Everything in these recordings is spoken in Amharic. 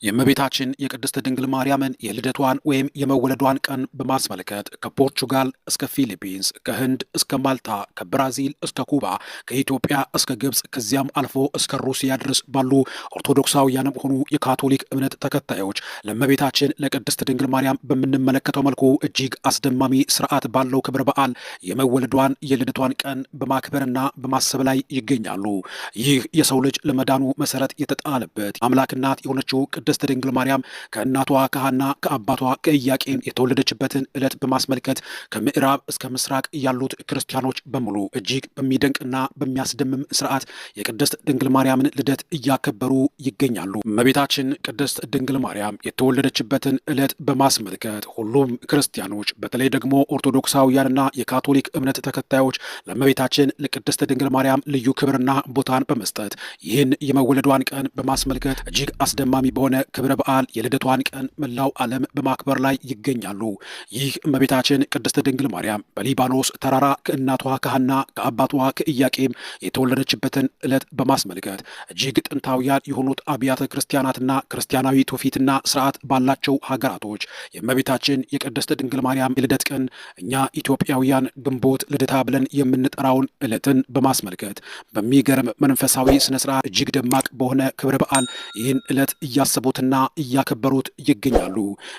የእመቤታችን የቅድስት ድንግል ማርያምን የልደቷን ወይም የመወለዷን ቀን በማስመልከት ከፖርቹጋል እስከ ፊሊፒንስ፣ ከህንድ እስከ ማልታ፣ ከብራዚል እስከ ኩባ፣ ከኢትዮጵያ እስከ ግብፅ ከዚያም አልፎ እስከ ሩሲያ ድረስ ባሉ ኦርቶዶክሳውያንም ሆኑ የካቶሊክ እምነት ተከታዮች ለእመቤታችን ለቅድስት ድንግል ማርያም በምንመለከተው መልኩ እጅግ አስደማሚ ስርዓት ባለው ክብረ በዓል የመወለዷን የልደቷን ቀን በማክበርና በማሰብ ላይ ይገኛሉ። ይህ የሰው ልጅ ለመዳኑ መሰረት የተጣለበት አምላክ እናት የሆነችው ቅድስት ድንግል ማርያም ከእናቷ ከሐና ከአባቷ ከኢያቄም የተወለደችበትን ዕለት በማስመልከት ከምዕራብ እስከ ምስራቅ ያሉት ክርስቲያኖች በሙሉ እጅግ በሚደንቅና በሚያስደምም ስርዓት የቅድስት ድንግል ማርያምን ልደት እያከበሩ ይገኛሉ። እመቤታችን ቅድስት ድንግል ማርያም የተወለደችበትን ዕለት በማስመልከት ሁሉም ክርስቲያኖች በተለይ ደግሞ ኦርቶዶክሳውያንና የካቶሊክ እምነት ተከታዮች ለእመቤታችን ለቅድስት ድንግል ማርያም ልዩ ክብርና ቦታን በመስጠት ይህን የመወለዷን ቀን በማስመልከት እጅግ አስደማሚ በሆነ ክብረ በዓል የልደቷን ቀን መላው ዓለም በማክበር ላይ ይገኛሉ። ይህ እመቤታችን ቅድስት ድንግል ማርያም በሊባኖስ ተራራ ከእናቷ ከሐና ከአባቷ ከኢያቄም የተወለደችበትን ዕለት በማስመልከት እጅግ ጥንታውያን የሆኑት አብያተ ክርስቲያናትና ክርስቲያናዊ ትውፊትና ስርዓት ባላቸው ሀገራቶች የእመቤታችን የቅድስት ድንግል ማርያም የልደት ቀን እኛ ኢትዮጵያውያን ግንቦት ልደታ ብለን የምንጠራውን ዕለትን በማስመልከት በሚገርም መንፈሳዊ ስነስርዓት እጅግ ደማቅ በሆነ ክብረ በዓል ይህን ዕለት እያሰቡትና እያከበሩት ይገኛሉ።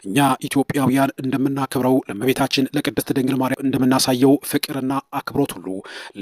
እኛ ኢትዮጵያውያን እንደምናከብረው ለእመቤታችን ለቅድስት ድንግል ማርያም እንደምናሳየው ፍቅርና አክብሮት ሁሉ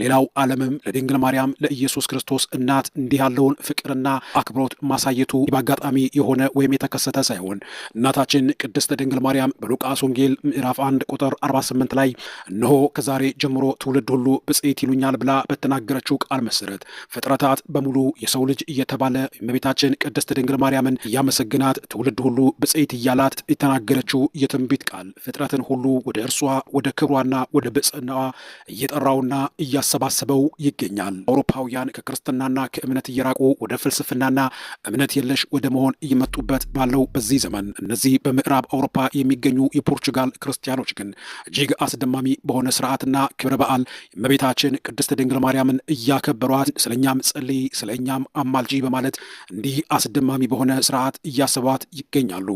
ሌላው ዓለምም ለድንግል ማርያም ለኢየሱስ ክርስቶስ እናት እንዲህ ያለውን ፍቅርና አክብሮት ማሳየቱ በአጋጣሚ የሆነ ወይም የተከሰተ ሳይሆን እናታችን ቅድስት ድንግል ማርያም በሉቃስ ወንጌል ምዕራፍ 1 ቁጥር 48 ላይ እነሆ ከዛሬ ጀምሮ ትውልድ ሁሉ ብፅዕት ይሉኛል ብላ በተናገረችው ቃል መሰረት ፍጥረታት በሙሉ የሰው ልጅ እየተባለ እመቤታችን ቅድስት ድንግል ማርያምን እያመሰግናት ትውልድ ሁሉ ብፅዕት እያላት የተናገረችው የትንቢት ቃል ፍጥረትን ሁሉ ወደ እርሷ ወደ ክብሯና ወደ ብፅዕናዋ እየጠራውና እያሰባሰበው ይገኛል። አውሮፓውያን ከክርስትናና ከእምነት እየራቁ ወደ ፍልስፍናና እምነት የለሽ ወደ መሆን እየመጡበት ባለው በዚህ ዘመን እነዚህ በምዕራብ አውሮፓ የሚገኙ የፖርቹጋል ክርስቲያኖች ግን እጅግ አስደማሚ በሆነ ስርዓትና ክብረ በዓል እመቤታችን ቅድስት ድንግል ማርያምን እያከበሯት ስለኛም ጸልይ ስለኛም አማልጂ በማለት እንዲህ አስደማሚ በሆነ ስርዓት እያሰቧት ይገኛሉ።